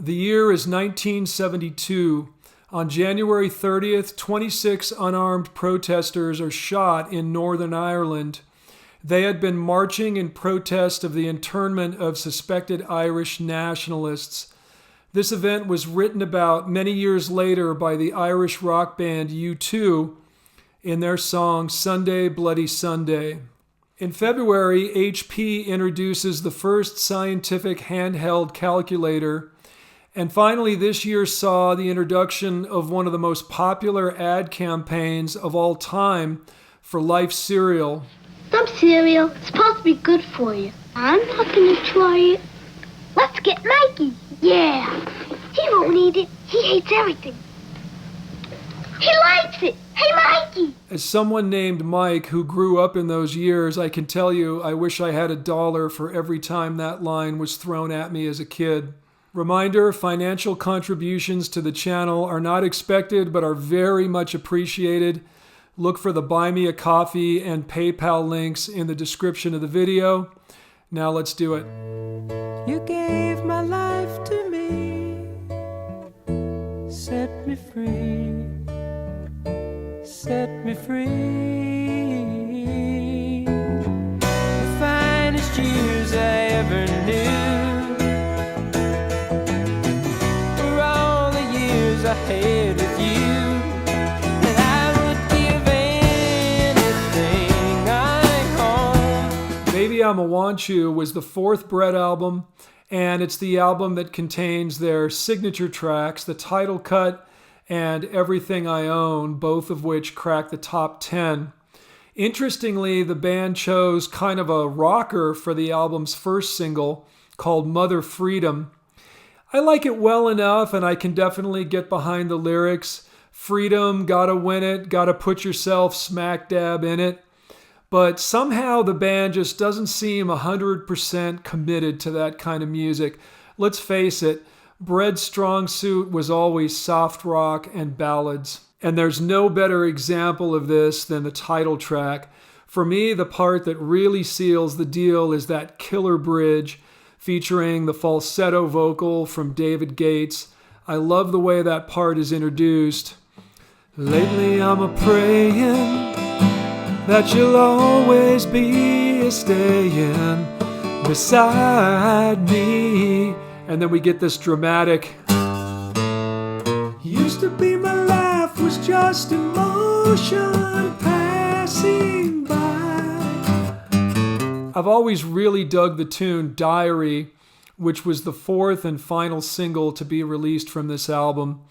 The year is 1972. On January 30th, 26 unarmed protesters are shot in Northern Ireland. They had been marching in protest of the internment of suspected Irish nationalists. This event was written about many years later by the Irish rock band U2 in their song Sunday Bloody Sunday. In February, HP introduces the first scientific handheld calculator. And finally, this year saw the introduction of one of the most popular ad campaigns of all time for Life cereal. Some cereal is supposed to be good for you. I'm not going to try it. Let's get Mikey. Yeah. He won't eat it. He hates everything. He likes it. Hey, Mikey. As someone named Mike who grew up in those years, I can tell you I wish I had $1 for every time that line was thrown at me as a kid. Reminder, financial contributions to the channel are not expected but are very much appreciated. Look for the Buy Me a Coffee and PayPal links in the description of the video. Now let's do it. You gave my life to me, set me free, set me free. The finest years I ever knew. I had with you, and I would give anything I own. Baby I'm a Want You was the fourth Bread album, and it's the album that contains their signature tracks, the title cut and Everything I Own, both of which cracked the top 10. Interestingly, the band chose kind of a rocker for the album's first single called Mother Freedom. I like it well enough, and I can definitely get behind the lyrics. Freedom, gotta win it, gotta put yourself smack dab in it. But somehow the band just doesn't seem 100% committed to that kind of music. Let's face it, Bread's strong suit was always soft rock and ballads. And there's no better example of this than the title track. For me, the part that really seals the deal is that killer bridge, featuring the falsetto vocal from David Gates. I love the way that part is introduced. Lately I'm a-praying that you'll always be a-staying beside me. And then we get this dramatic. Used to be my life was just emotion passing by. I've always really dug the tune Diary, which was the fourth and final single to be released from this album.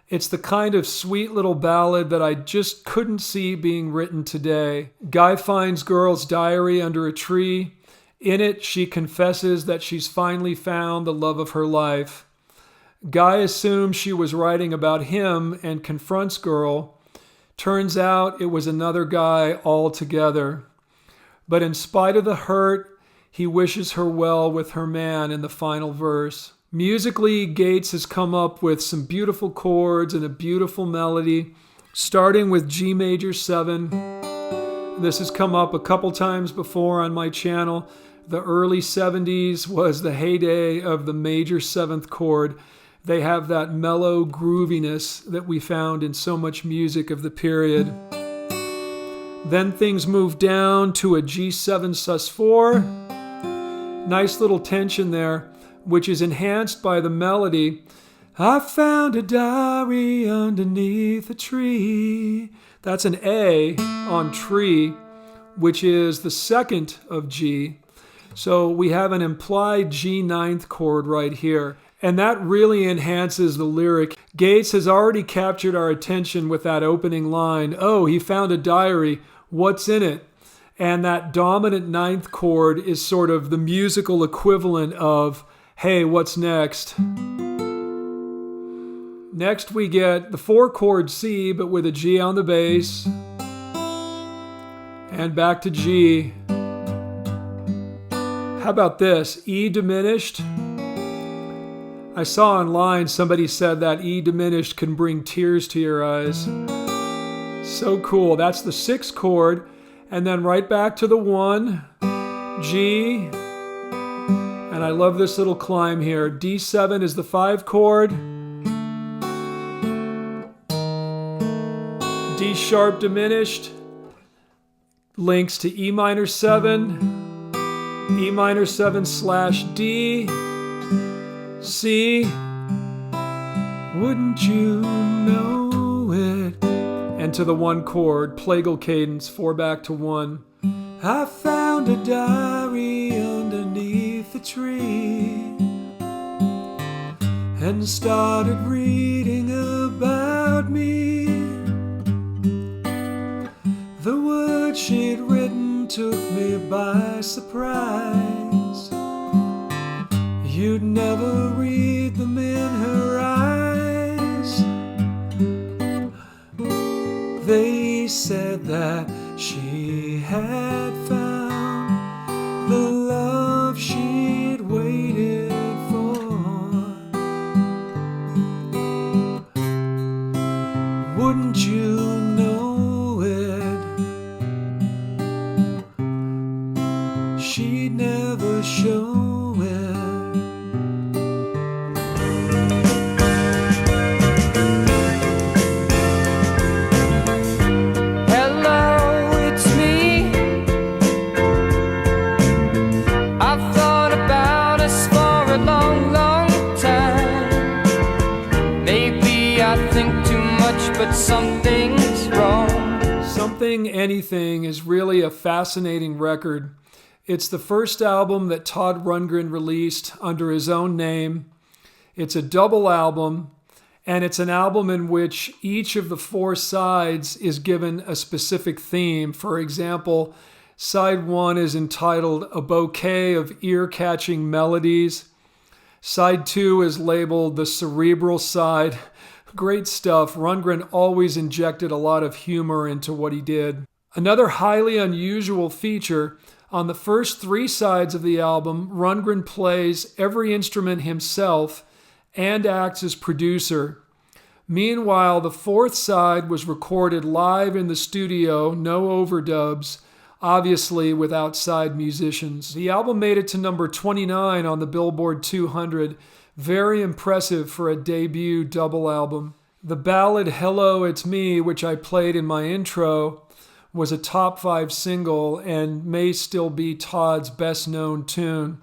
It's the kind of sweet little ballad that I just couldn't see being written today. Guy finds girl's diary under a tree. In it, she confesses that she's finally found the love of her life. Guy assumes she was writing about him and confronts girl. Turns out it was another guy altogether. But in spite of the hurt, he wishes her well with her man in the final verse. Musically, Gates has come up with some beautiful chords and a beautiful melody, starting with G major 7. This has come up a couple times before on my channel. The early 70s was the heyday of the major 7th chord. They have that mellow grooviness that we found in so much music of the period. Then things move down to a G7 sus4. Nice little tension there, which is enhanced by the melody. I found a diary underneath a tree. That's an A on tree, which is the second of G. So we have an implied G9th chord right here. And that really enhances the lyric. Gates has already captured our attention with that opening line. Oh, he found a diary. What's in it? And that dominant 9th chord is sort of the musical equivalent of, hey, what's next? Next we get the 4-chord C, but with a G on the bass. And back to G. How about this? E diminished. I saw online somebody said that E diminished can bring tears to your eyes. So cool. That's the 6th chord. And then right back to the 1, G, And I love this little climb here. D7 is the 5 chord. D sharp diminished links to E minor 7, E minor 7 / D, C, wouldn't you know it? And to the 1 chord, plagal cadence, 4 back to 1. I found a diary underneath the tree and started reading about me. The words she'd written took me by surprise. You'd never read them in her eyes. They said that she had found the love she'd waited for. Wouldn't you know it? She'd never show it. But something's wrong. Something Anything is really a fascinating record. It's the first album that Todd Rundgren released under his own name. It's a double album, and it's an album in which each of the 4 sides is given a specific theme. For example, side 1 is entitled A Bouquet of Ear-Catching Melodies. Side 2 is labeled The Cerebral Side. Great stuff. Rundgren always injected a lot of humor into what he did. Another highly unusual feature, on the first 3 sides of the album, Rundgren plays every instrument himself and acts as producer. Meanwhile, the 4th side was recorded live in the studio, no overdubs, obviously with outside musicians. The album made it to number 29 on the Billboard 200, very impressive for a debut double album. The ballad Hello, It's Me, which I played in my intro, was a top 5 single and may still be Todd's best known tune.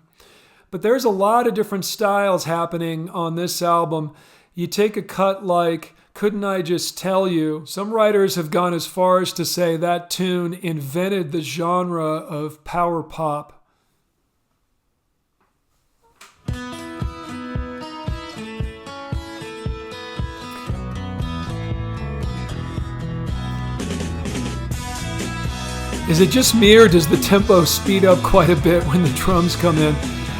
But there's a lot of different styles happening on this album. You take a cut like Couldn't I Just Tell You? Some writers have gone as far as to say that tune invented the genre of power pop. Is it just me, or does the tempo speed up quite a bit when the drums come in?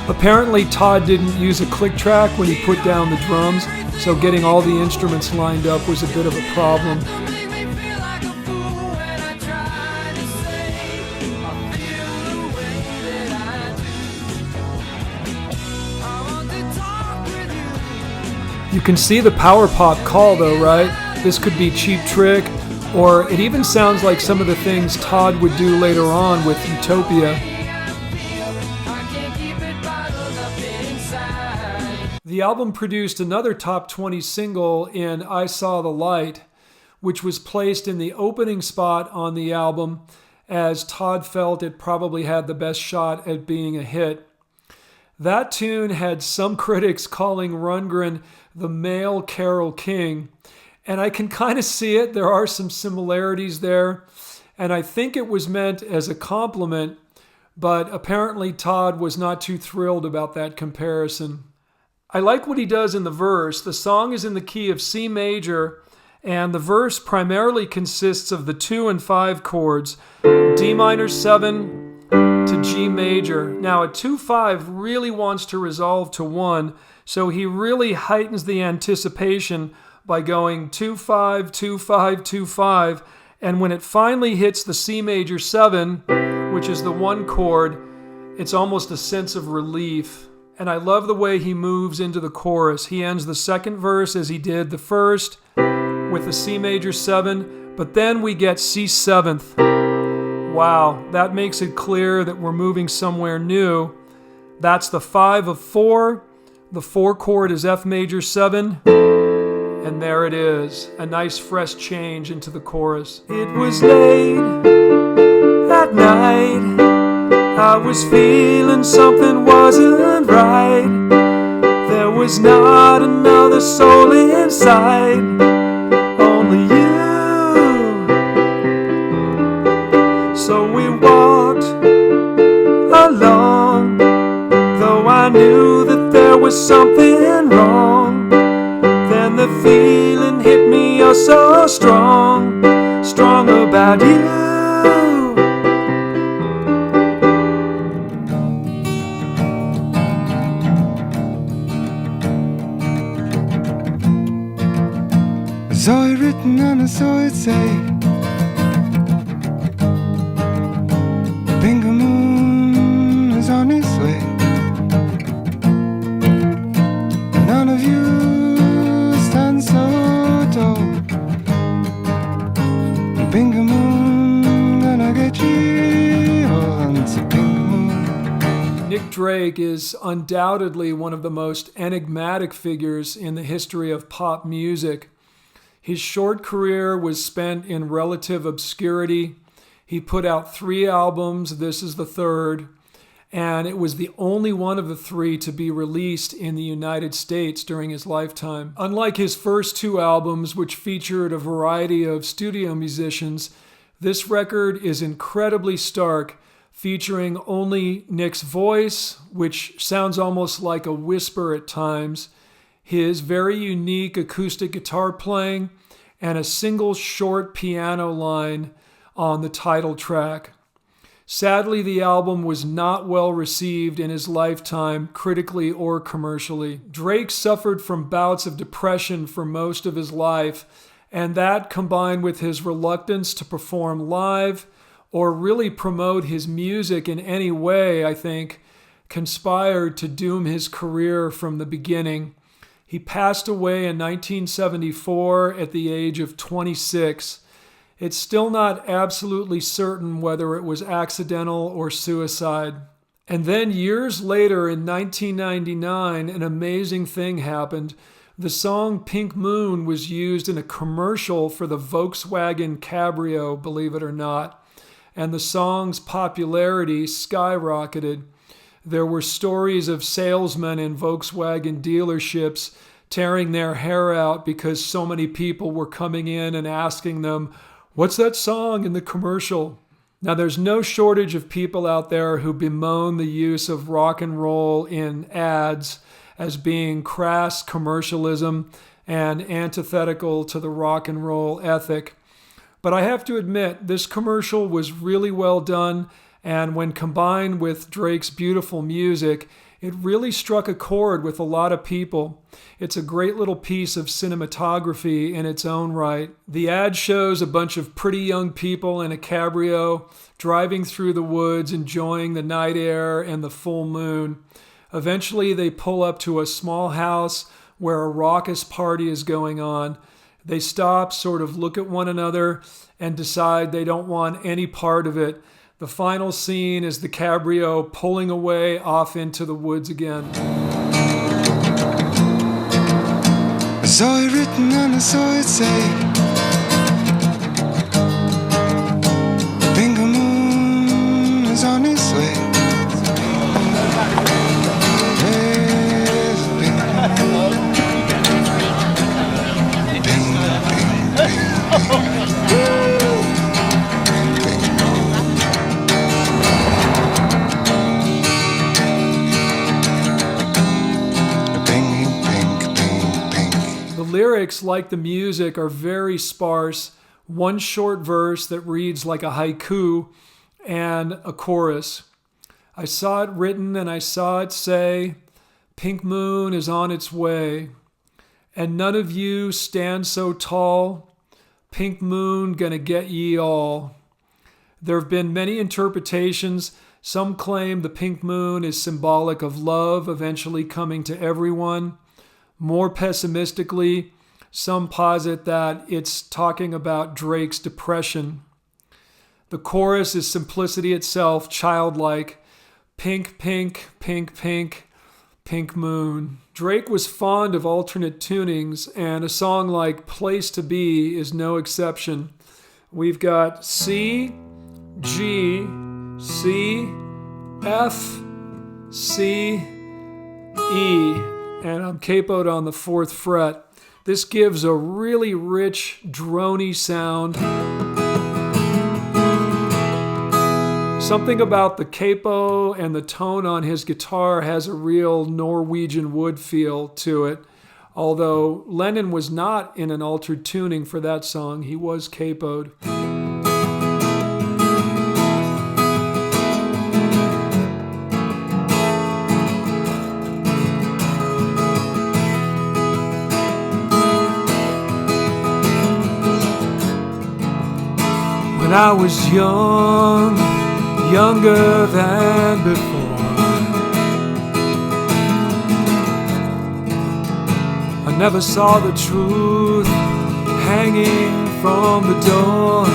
Apparently Todd didn't use a click track when he put down the drums, so getting all the instruments lined up was a bit of a problem. You can see the power pop call though, right? This could be Cheap Trick, or it even sounds like some of the things Todd would do later on with Utopia. The album produced another top 20 single in I Saw the Light, which was placed in the opening spot on the album, as Todd felt it probably had the best shot at being a hit. That tune had some critics calling Rundgren the male Carole King, and I can kind of see it. There are some similarities there, and I think it was meant as a compliment, but apparently Todd was not too thrilled about that comparison. I like what he does in the verse. The song is in the key of C major, and the verse primarily consists of the 2 and 5 chords, D minor 7 to G major. Now a 2-5 really wants to resolve to 1, so he really heightens the anticipation by going 2-5, 2-5, 2-5, and when it finally hits the C major 7, which is the 1 chord, it's almost a sense of relief. And I love the way he moves into the chorus. He ends the second verse as he did the first with the C major 7, but then we get C 7th. Wow, that makes it clear that we're moving somewhere new. That's the 5 of 4. The 4 chord is F major 7. And there it is, a nice fresh change into the chorus. It was late at night. I was feeling something wasn't right. There was not another soul inside, only you. So we walked along, though I knew that there was something wrong. Then the feeling hit me oh so strong, strong about you. I saw it written and I saw it say, Bingo Moon is on its way. None of you stand so tall. Bingo Moon gonna get you on to Bingo Moon. Nick Drake is undoubtedly one of the most enigmatic figures in the history of pop music. His short career was spent in relative obscurity. He put out 3 albums, this is the 3rd, and it was the only one of the 3 to be released in the United States during his lifetime. Unlike his first 2 albums, which featured a variety of studio musicians, this record is incredibly stark, featuring only Nick's voice, which sounds almost like a whisper at times, his very unique acoustic guitar playing, and a single short piano line on the title track. Sadly, the album was not well received in his lifetime, critically or commercially. Drake suffered from bouts of depression for most of his life, and that, combined with his reluctance to perform live or really promote his music in any way, I think, conspired to doom his career from the beginning. He passed away in 1974 at the age of 26. It's still not absolutely certain whether it was accidental or suicide. And then years later, in 1999, an amazing thing happened. The song Pink Moon was used in a commercial for the Volkswagen Cabrio, believe it or not. And the song's popularity skyrocketed. There were stories of salesmen in Volkswagen dealerships tearing their hair out because so many people were coming in and asking them, "What's that song in the commercial?" Now, there's no shortage of people out there who bemoan the use of rock and roll in ads as being crass commercialism and antithetical to the rock and roll ethic. But I have to admit, this commercial was really well done, and when combined with Drake's beautiful music, it really struck a chord with a lot of people. It's a great little piece of cinematography in its own right. The ad shows a bunch of pretty young people in a cabrio driving through the woods, enjoying the night air and the full moon. Eventually, they pull up to a small house where a raucous party is going on. They stop, sort of look at one another, and decide they don't want any part of it. The final scene is the cabrio pulling away off into the woods again. I saw it written and I saw it say, Bingo Moon is on its way. There's a Bingo Moon. Bing, bing, bing. The lyrics, like the music, are very sparse. One short verse that reads like a haiku and a chorus. I saw it written and I saw it say, Pink Moon is on its way, and none of you stand so tall. Pink Moon gonna get ye all. There have been many interpretations. Some claim the pink moon is symbolic of love eventually coming to everyone. More pessimistically, some posit that it's talking about Drake's depression. The chorus is simplicity itself, childlike. Pink, pink, pink, pink, pink moon. Drake was fond of alternate tunings, and a song like Place to Be is no exception. We've got C, G, C, F, C, E, and I'm capoed on the 4th fret. This gives a really rich, droney sound. Something about the capo and the tone on his guitar has a real Norwegian wood feel to it. Although Lennon was not in an altered tuning for that song, he was capoed. When I was young, younger than before, I never saw the truth hanging from the door.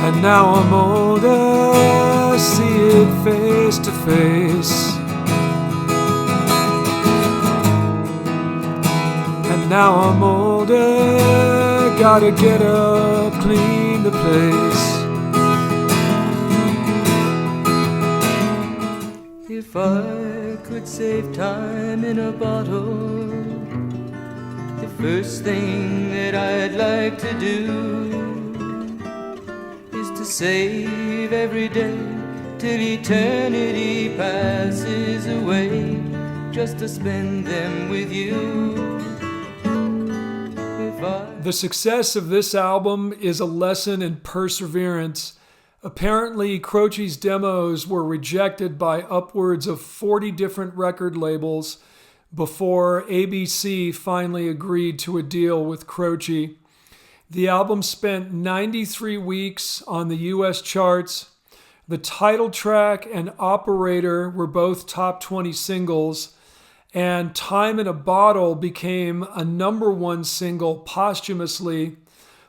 And now I'm older, see it face to face. And now I'm older, gotta get up, clean the place. If I could save time in a bottle, the first thing that I'd like to do is to save every day till eternity passes away, just to spend them with you. The success of this album is a lesson in perseverance. Apparently, Croce's demos were rejected by upwards of 40 different record labels before ABC finally agreed to a deal with Croce. The album spent 93 weeks on the US charts. The title track and Operator were both top 20 singles, and Time in a Bottle became a #1 single posthumously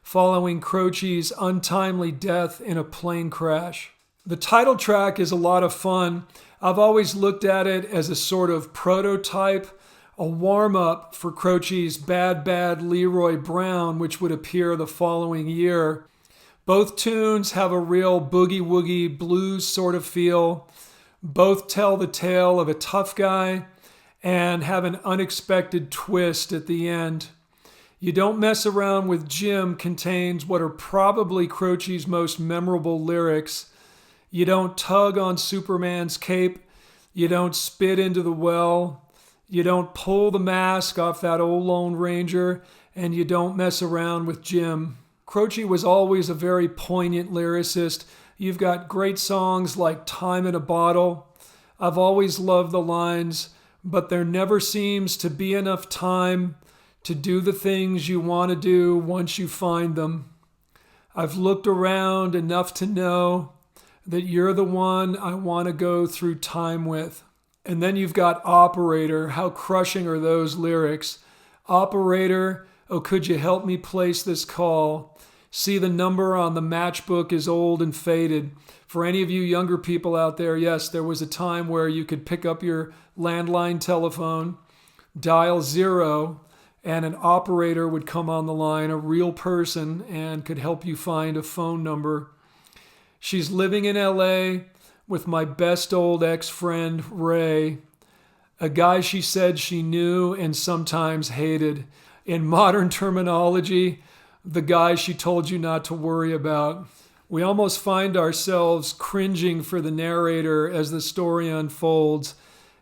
following Croce's untimely death in a plane crash. The title track is a lot of fun. I've always looked at it as a sort of prototype, a warm-up for Croce's Bad Bad Leroy Brown, which would appear the following year. Both tunes have a real boogie-woogie blues sort of feel. Both tell the tale of a tough guy and have an unexpected twist at the end. You Don't Mess Around with Jim contains what are probably Croce's most memorable lyrics. You don't tug on Superman's cape. You don't spit into the well. You don't pull the mask off that old Lone Ranger. And you don't mess around with Jim. Croce was always a very poignant lyricist. You've got great songs like Time in a Bottle. I've always loved the lines, but there never seems to be enough time to do the things you want to do once you find them. I've looked around enough to know that you're the one I want to go through time with. And then you've got Operator. How crushing are those lyrics? Operator, oh, could you help me place this call? See, the number on the matchbook is old and faded. For any of you younger people out there, yes, there was a time where you could pick up your landline telephone, dial 0, and an operator would come on the line, a real person, and could help you find a phone number. She's living in LA with my best old ex-friend, Ray, a guy she said she knew and sometimes hated. In modern terminology, the guy she told you not to worry about. We almost find ourselves cringing for the narrator as the story unfolds.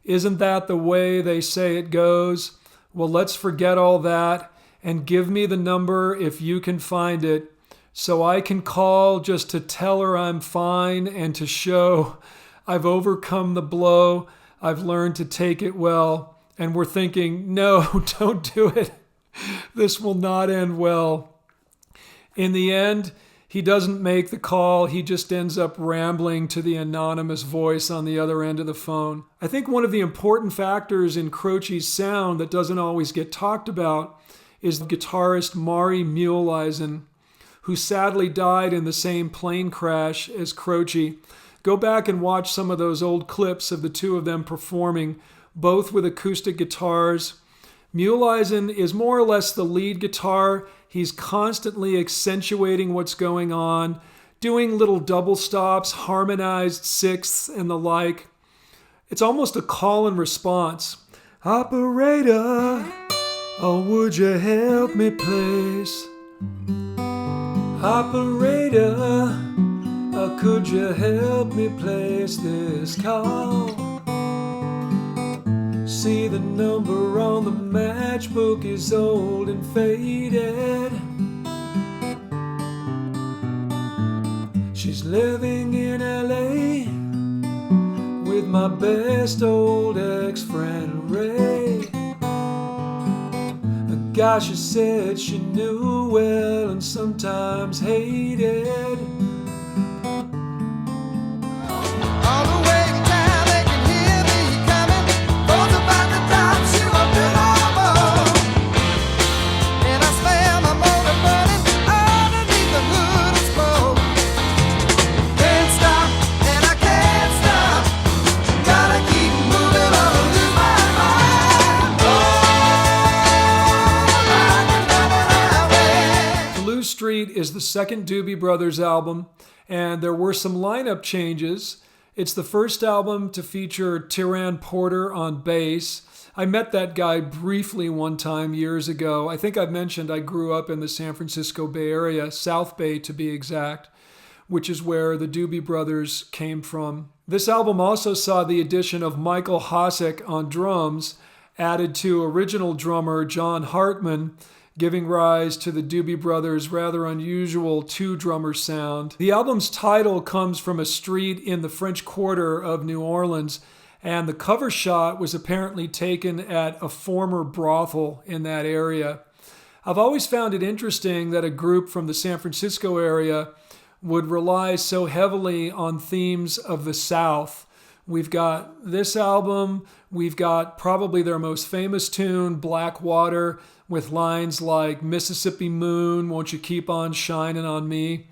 Isn't that the way they say it goes? Well, let's forget all that and give me the number if you can find it, so I can call just to tell her I'm fine and to show I've overcome the blow. I've learned to take it well. And we're thinking, no, don't do it. This will not end well. In the end, he doesn't make the call. He just ends up rambling to the anonymous voice on the other end of the phone. I think one of the important factors in Croce's sound that doesn't always get talked about is guitarist Mari Muehleisen, who sadly died in the same plane crash as Croce. Go back and watch some of those old clips of the two of them performing, both with acoustic guitars. Muehleisen is more or less the lead guitar. He's constantly accentuating what's going on, doing little double stops, harmonized sixths, and the like. It's almost a call and response. Operator, oh, would you help me, please? Operator, oh, could you help me place this call? See, the number on the matchbook is old and faded. She's living in LA with my best old ex-friend Ray. A guy she said she knew well and sometimes hated. All the way to town, they can hear me coming. Thought about the times you were been over. And I smell my motor burning underneath the hood of smoke. Can't stop, and I can't stop. Gotta keep moving on and lose my mind. Oh, like another highway. Blue Street is the second Doobie Brothers album, and there were some lineup changes. It's the first album to feature Tyrone Porter on bass. I met that guy briefly one time years ago. I think I've mentioned I grew up in the San Francisco Bay Area, South Bay to be exact, which is where the Doobie Brothers came from. This album also saw the addition of Michael Hosek on drums, added to original drummer John Hartman, giving rise to the Doobie Brothers' rather unusual two-drummer sound. The album's title comes from a street in the French Quarter of New Orleans, and the cover shot was apparently taken at a former brothel in that area. I've always found it interesting that a group from the San Francisco area would rely so heavily on themes of the South. We've got this album, we've got probably their most famous tune, Black Water, with lines like Mississippi Moon, won't you keep on shining on me?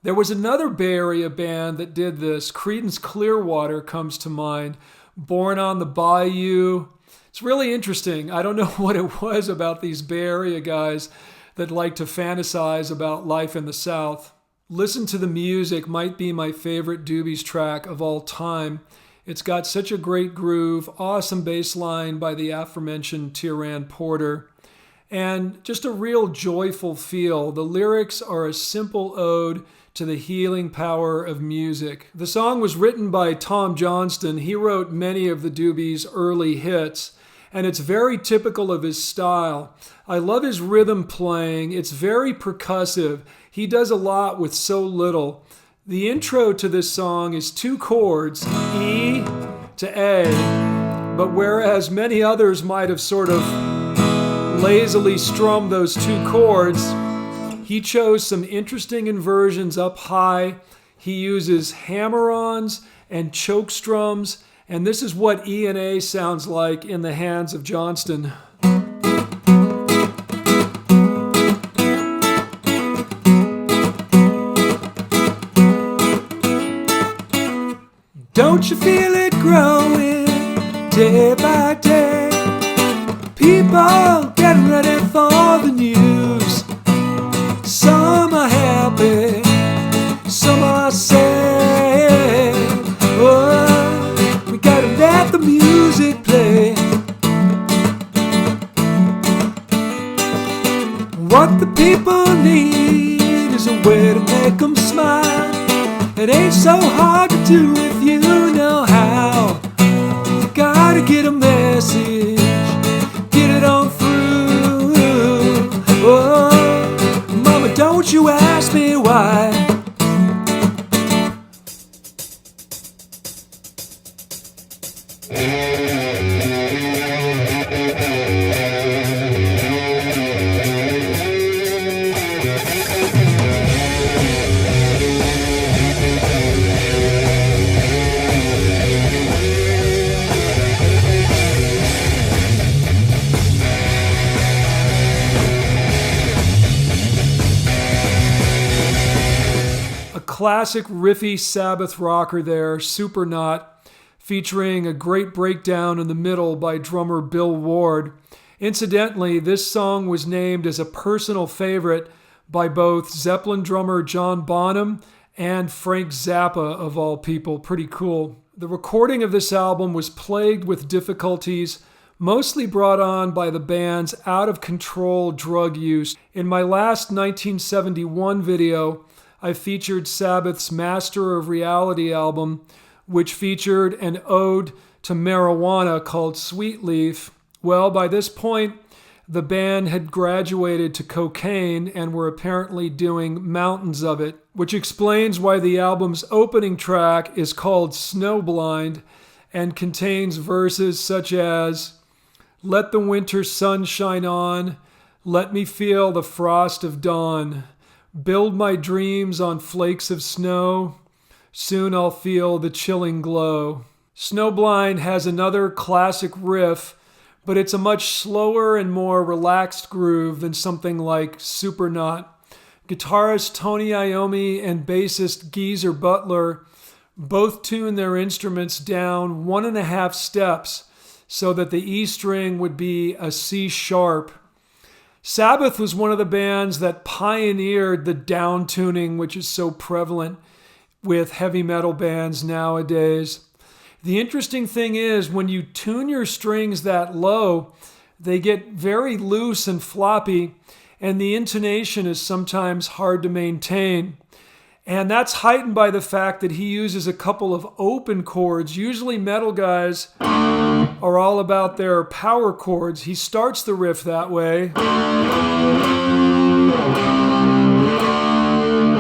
There was another Bay Area band that did this. Creedence Clearwater comes to mind. Born on the Bayou. It's really interesting. I don't know what it was about these Bay Area guys that like to fantasize about life in the South. Listen to the Music might be my favorite Doobies track of all time. It's got such a great groove, awesome bass line by the aforementioned Tyrone Porter, and just a real joyful feel. The lyrics are a simple ode to the healing power of music. The song was written by Tom Johnston. He wrote many of the Doobies' early hits, and it's very typical of his style. I love his rhythm playing. It's very percussive. He does a lot with so little. The intro to this song is 2 chords, E to A, but whereas many others might have sort of lazily strummed those 2 chords, he chose some interesting inversions up high. He uses hammer-ons and choke strums, and this is what E and A sounds like in the hands of Johnston. Don't you feel it growing day by day? People getting ready for the news. Some are happy, some are sad. Oh, we gotta let the music play. What the people need is a way to make them smile. It ain't so hard to do if you know how. You gotta get a message, get it on through. Oh, mama, don't you ask me why. classic riffy Sabbath rocker there, Supernaut, featuring a great breakdown in the middle by drummer Bill Ward. Incidentally, this song was named as a personal favorite by both Zeppelin drummer John Bonham and Frank Zappa, of all people. Pretty cool. The recording of this album was plagued with difficulties, mostly brought on by the band's out-of-control drug use. In my last 1971 video, I featured Sabbath's Master of Reality album, which featured an ode to marijuana called Sweet Leaf. Well, by this point, the band had graduated to cocaine and were apparently doing mountains of it, which explains why the album's opening track is called Snowblind and contains verses such as, "Let the winter sun shine on, let me feel the frost of dawn, build my dreams on flakes of snow, soon I'll feel the chilling glow." Snowblind has another classic riff, but it's a much slower and more relaxed groove than something like Supernaut. Guitarist Tony Iommi and bassist Geezer Butler both tune their instruments down 1.5 steps so that the E string would be a C sharp. Sabbath was one of the bands that pioneered the down tuning, which is so prevalent with heavy metal bands nowadays. The interesting thing is, when you tune your strings that low, they get very loose and floppy, and the intonation is sometimes hard to maintain. And that's heightened by the fact that he uses a couple of open chords. Usually metal guys are all about their power chords. He starts the riff that way.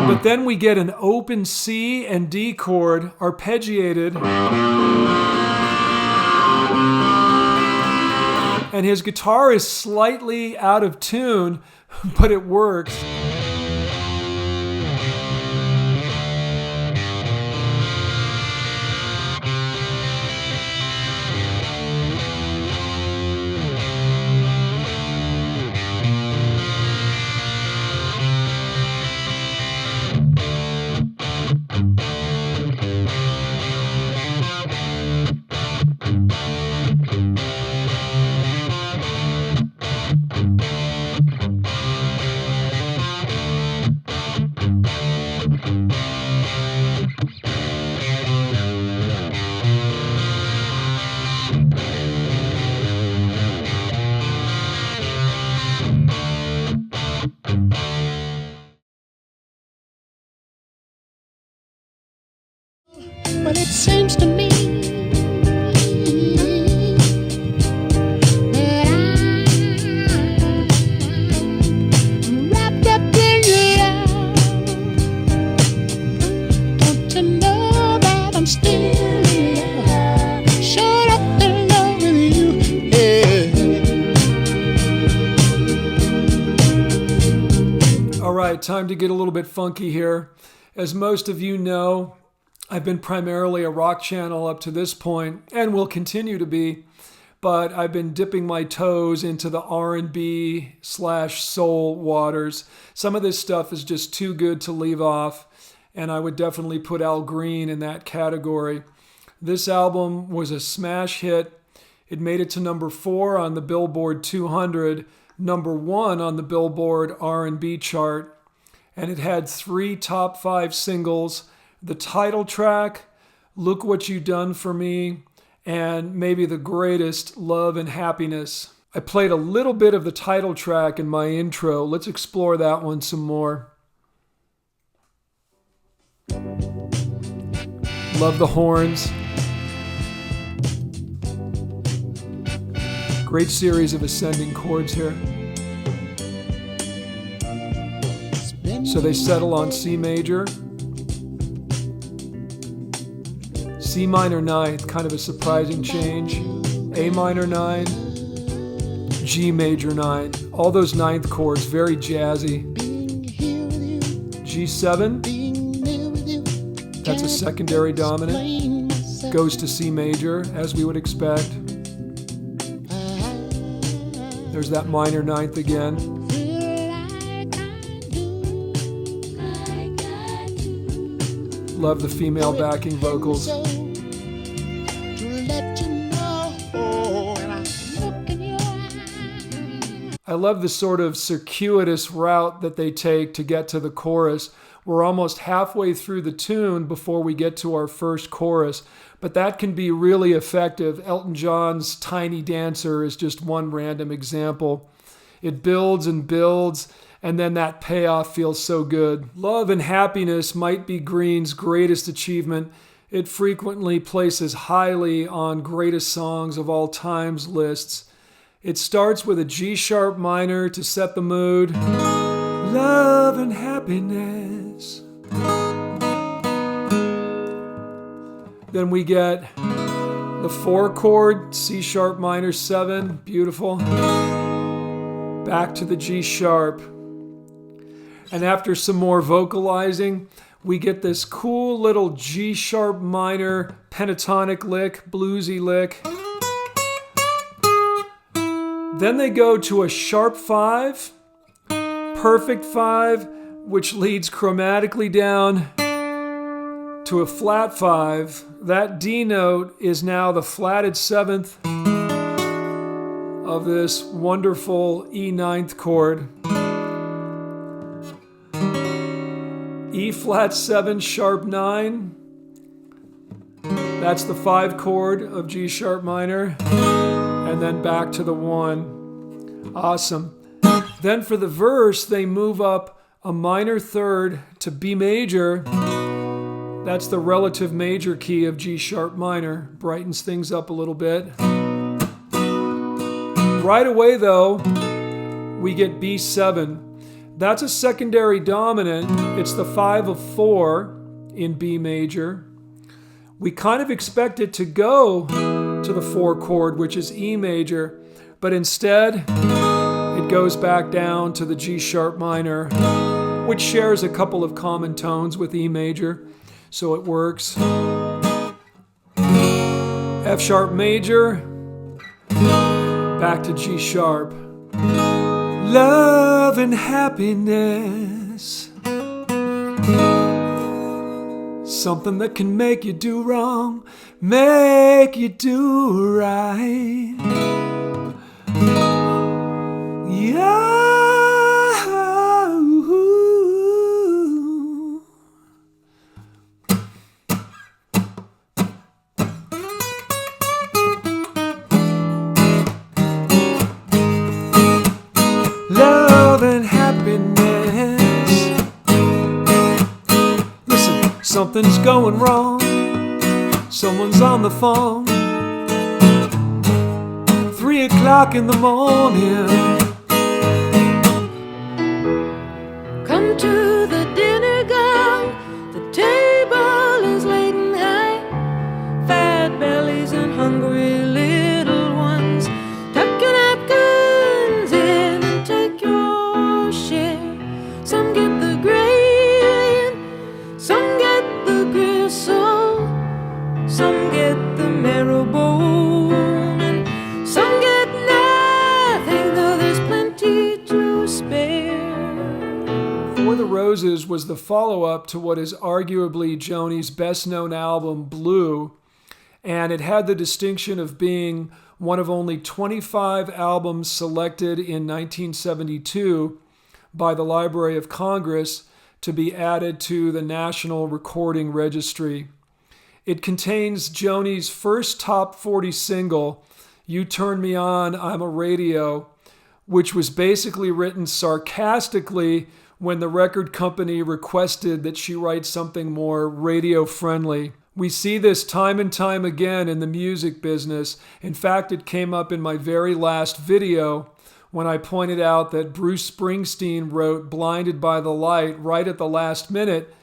But then we get an open C and D chord, arpeggiated. And his guitar is slightly out of tune, but it works. Well, it seems to me that I'm wrapped up in your love. Don't you know that I'm still in love? Showed up in love with you, yeah. All right, time to get a little bit funky here. As most of you know, I've been primarily a rock channel up to this point, and will continue to be, but I've been dipping my toes into the R&B/soul waters. Some of this stuff is just too good to leave off, and I would definitely put Al Green in that category. This album was a smash hit. It made it to number 4 on the Billboard 200, number 1 on the Billboard R&B chart, and it had 3 top 5 singles. The title track, Look What You Done For Me, and maybe the greatest, Love and Happiness. I played a little bit of the title track in my intro. Let's explore that one some more. Love the horns. Great series of ascending chords here. So they settle on C major. C minor 9th, kind of a surprising change. A minor 9, G major 9. All those 9th chords, very jazzy. G7, that's a secondary dominant. Goes to C major, as we would expect. There's that minor 9th again. Love the female backing vocals. To let you know when I look in your eyes. I love the sort of circuitous route that they take to get to the chorus. We're almost halfway through the tune before we get to our first chorus, but that can be really effective. Elton John's Tiny Dancer is just one random example. It builds and builds, and then that payoff feels so good. Love and Happiness might be Green's greatest achievement. It frequently places highly on greatest songs of all times lists. It starts with a G sharp minor to set the mood. Love and happiness. Then we get the 4 chord, C sharp minor 7, beautiful. Back to the G sharp. And after some more vocalizing, we get this cool little G sharp minor pentatonic lick, bluesy lick. Then they go to a sharp 5, perfect 5, which leads chromatically down to a flat 5. That D note is now the flatted 7th of this wonderful E 9th chord. E flat 7 sharp 9. That's the 5 chord of G sharp minor. And then back to the 1. Awesome. Then for the verse, they move up a minor 3rd to B major. That's the relative major key of G sharp minor. Brightens things up a little bit. Right away, though, we get B7. That's a secondary dominant. It's the 5 of 4 in B major. We kind of expect it to go to the 4 chord, which is E major, but instead it goes back down to the G sharp minor, which shares a couple of common tones with E major, so it works. F sharp major, back to G sharp. Love and happiness, something that can make you do wrong, make you do right. Yeah. Love and happiness. Listen, something's going wrong. Someone's on the phone. 3 o'clock in the morning. Come to the dinner, girl. The table is laden high. Fat bellies and hungry little ones. Tuck your napkins in and take your share. Some get the gravy, some get the gristle, some get the marrow bone, and some get nothing, though there's plenty to spare. For the Roses was the follow-up to what is arguably Joni's best-known album, Blue, and it had the distinction of being one of only 25 albums selected in 1972 by the Library of Congress to be added to the National Recording Registry. It contains Joni's first top 40 single, You Turn Me On, I'm a Radio, which was basically written sarcastically when the record company requested that she write something more radio-friendly. We see this time and time again in the music business. In fact, it came up in my very last video when I pointed out that Bruce Springsteen wrote Blinded by the Light right at the last minute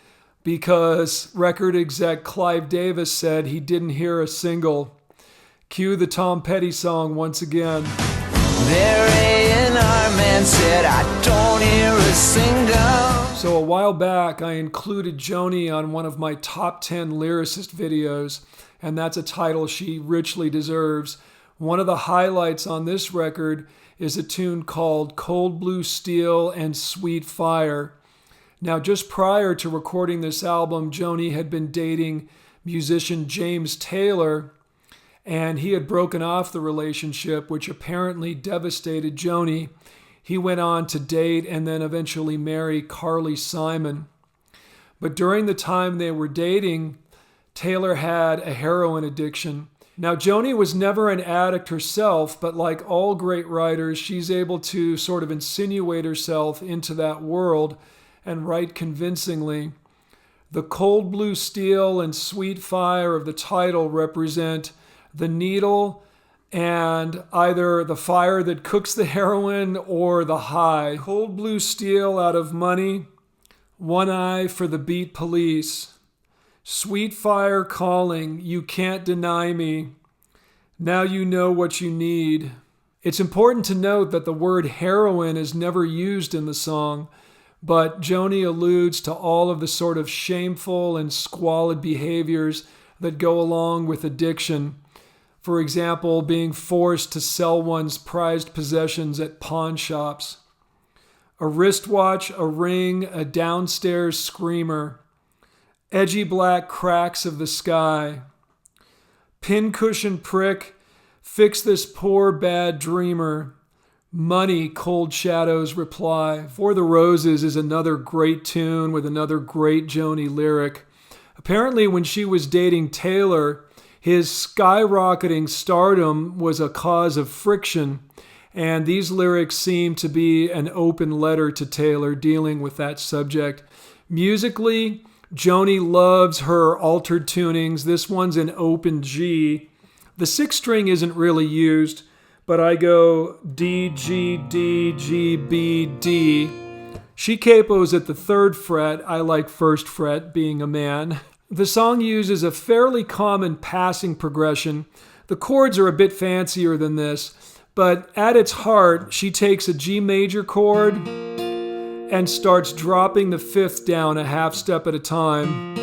because record exec Clive Davis said he didn't hear a single. Cue the Tom Petty song once again. Mary and our man said, I don't hear a single. So a while back, I included Joni on one of my top 10 lyricist videos, and that's a title she richly deserves. One of the highlights on this record is a tune called Cold Blue Steel and Sweet Fire. Now, just prior to recording this album, Joni had been dating musician James Taylor, and he had broken off the relationship, which apparently devastated Joni. He went on to date and then eventually marry Carly Simon. But during the time they were dating, Taylor had a heroin addiction. Now, Joni was never an addict herself, but like all great writers, she's able to sort of insinuate herself into that world and write convincingly. The cold blue steel and sweet fire of the title represent the needle and either the fire that cooks the heroin or the high. Cold blue steel out of Money, One Eye for the Beat Police. Sweet fire calling, you can't deny me. Now you know what you need. It's important to note that the word heroin is never used in the song, but Joni alludes to all of the sort of shameful and squalid behaviors that go along with addiction. For example, being forced to sell one's prized possessions at pawn shops. A wristwatch, a ring, a downstairs screamer. Edgy black cracks of the sky. Pincushion prick, fix this poor bad dreamer. Money, cold shadows reply. For the Roses is another great tune with another great Joni lyric. Apparently when she was dating Taylor, his skyrocketing stardom was a cause of friction, and these lyrics seem to be an open letter to Taylor dealing with that subject. Musically, Joni loves her altered tunings. This one's an open G. The sixth string isn't really used, but I go D, G, D, G, B, D. She capos at the 3rd fret. I like 1st fret, being a man. The song uses a fairly common passing progression. The chords are a bit fancier than this, but at its heart, she takes a G major chord and starts dropping the 5th down a half step at a time.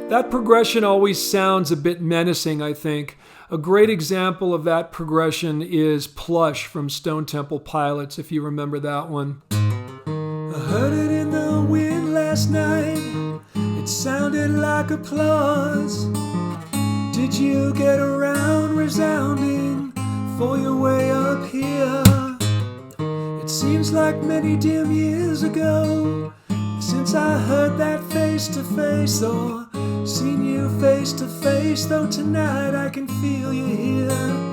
That progression always sounds a bit menacing, I think. A great example of that progression is Plush from Stone Temple Pilots, if you remember that one. I heard it in the wind last night. It sounded like applause. Did you get around resounding for your way up here? It seems like many dim years ago since I heard that face to face, or seen you face to face, though tonight I can feel you here.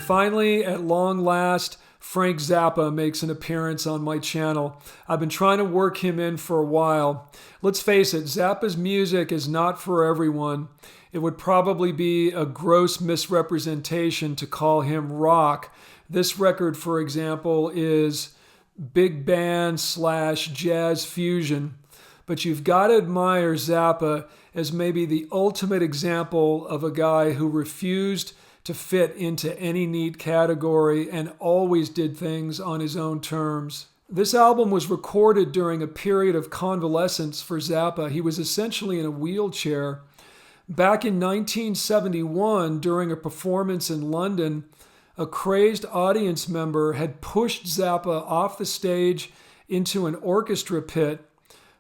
Finally, at long last, Frank Zappa makes an appearance on my channel. I've been trying to work him in for a while. Let's face it, Zappa's music is not for everyone. It would probably be a gross misrepresentation to call him rock. This record, for example, is big band / jazz fusion. But you've got to admire Zappa as maybe the ultimate example of a guy who refused to fit into any neat category and always did things on his own terms. This album was recorded during a period of convalescence for Zappa. He was essentially in a wheelchair. Back in 1971, during a performance in London, a crazed audience member had pushed Zappa off the stage into an orchestra pit,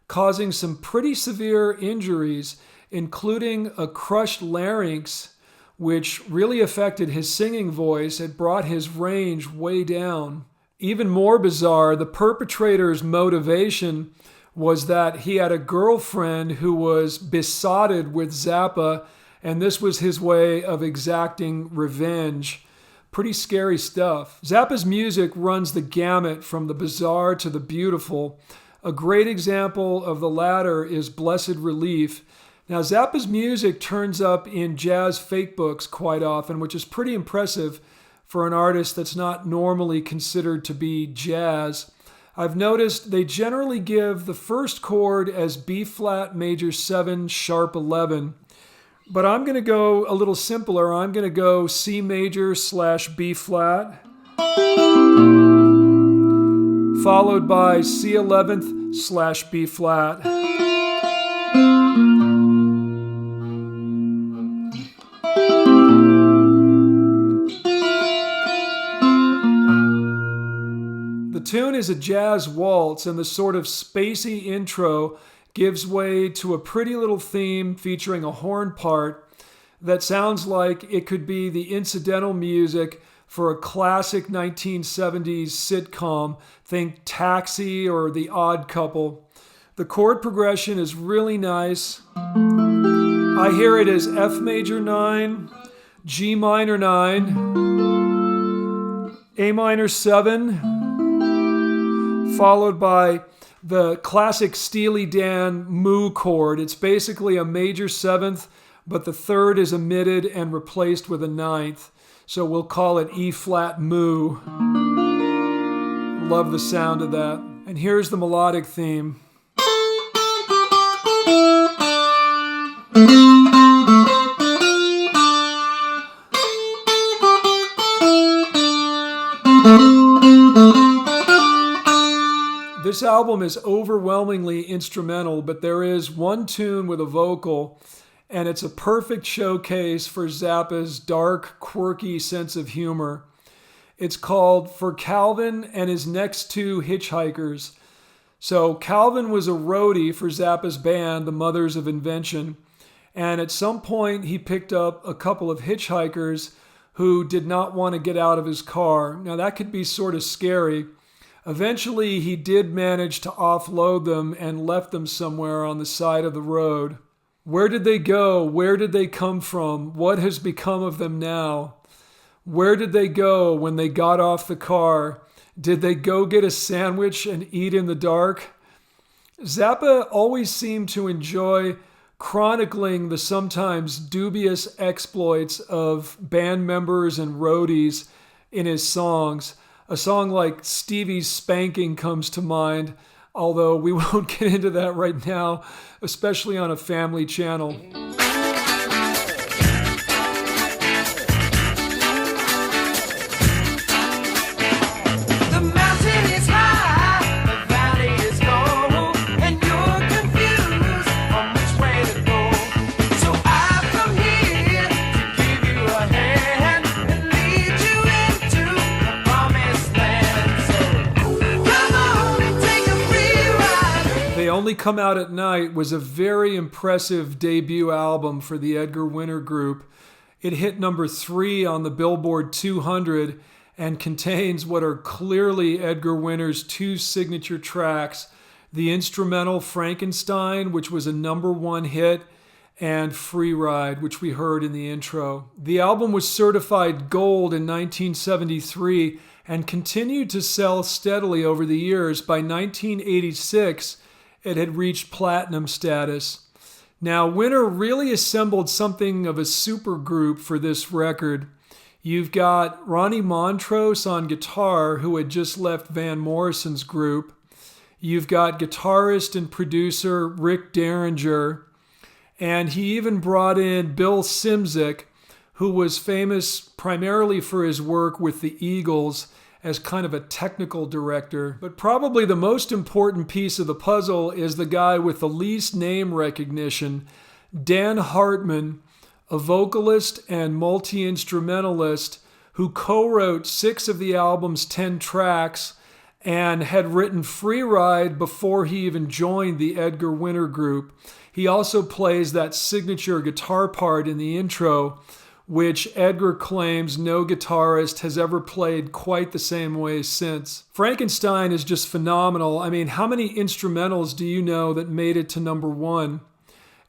causing some pretty severe injuries, including a crushed larynx, which really affected his singing voice. It brought his range way down. Even more bizarre, the perpetrator's motivation was that he had a girlfriend who was besotted with Zappa, and this was his way of exacting revenge. Pretty scary stuff. Zappa's music runs the gamut from the bizarre to the beautiful. A great example of the latter is Blessed Relief. Now, Zappa's music turns up in jazz fake books quite often, which is pretty impressive for an artist that's not normally considered to be jazz. I've noticed they generally give the first chord as B flat major 7 sharp 11, but I'm going to go a little simpler. I'm going to go C major / B flat, followed by C 11th / B flat. The tune is a jazz waltz, and the sort of spacey intro gives way to a pretty little theme featuring a horn part that sounds like it could be the incidental music for a classic 1970s sitcom. Think Taxi or The Odd Couple. The chord progression is really nice. I hear it as F major 9, G minor 9, A minor 7, followed by the classic Steely Dan moo chord. It's basically a major 7th, but the 3rd is omitted and replaced with a 9th. So we'll call it E flat moo. Love the sound of that. And here's the melodic theme. This album is overwhelmingly instrumental, but there is one tune with a vocal, and it's a perfect showcase for Zappa's dark, quirky sense of humor. It's called For Calvin and His Next Two Hitchhikers. So Calvin was a roadie for Zappa's band, the Mothers of Invention, and at some point he picked up a couple of hitchhikers who did not want to get out of his car. Now that could be sort of scary. Eventually, he did manage to offload them and left them somewhere on the side of the road. Where did they go? Where did they come from? What has become of them now? Where did they go when they got off the car? Did they go get a sandwich and eat in the dark? Zappa always seemed to enjoy chronicling the sometimes dubious exploits of band members and roadies in his songs. A song like Stevie's Spanking comes to mind, although we won't get into that right now, especially on a family channel. Only Come Out at Night was a very impressive debut album for the Edgar Winter Group. It hit number 3 on the Billboard 200 and contains what are clearly Edgar Winter's 2 signature tracks, the instrumental Frankenstein, which was a number 1 hit, and Free Ride, which we heard in the intro. The album was certified gold in 1973 and continued to sell steadily over the years. By 1986, it had reached platinum status. Now, Winter really assembled something of a supergroup for this record. You've got Ronnie Montrose on guitar, who had just left Van Morrison's group. You've got guitarist and producer Rick Derringer. And he even brought in Bill Szymczyk, who was famous primarily for his work with the Eagles as kind of a technical director. But probably the most important piece of the puzzle is the guy with the least name recognition, Dan Hartman, a vocalist and multi-instrumentalist who co-wrote 6 of the album's 10 tracks and had written Free Ride before he even joined the Edgar Winter Group. He also plays that signature guitar part in the intro, which Edgar claims no guitarist has ever played quite the same way since. Frankenstein is just phenomenal. I mean, how many instrumentals do you know that made it to number 1?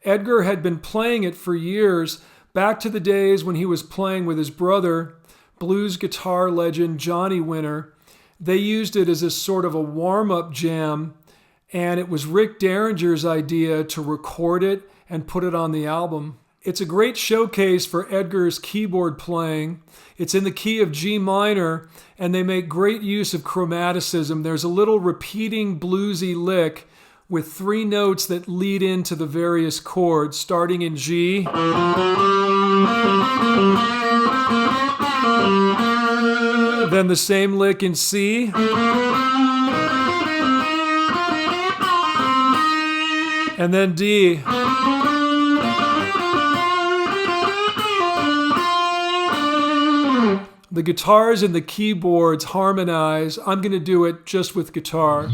Edgar had been playing it for years, back to the days when he was playing with his brother, blues guitar legend Joni Mitchell. They used it as a sort of a warm-up jam, and it was Rick Derringer's idea to record it and put it on the album. It's a great showcase for Edgar's keyboard playing. It's in the key of G minor, and they make great use of chromaticism. There's a little repeating bluesy lick with 3 notes that lead into the various chords, starting in G. Then the same lick in C. And then D. The guitars and the keyboards harmonize. I'm going to do it just with guitar.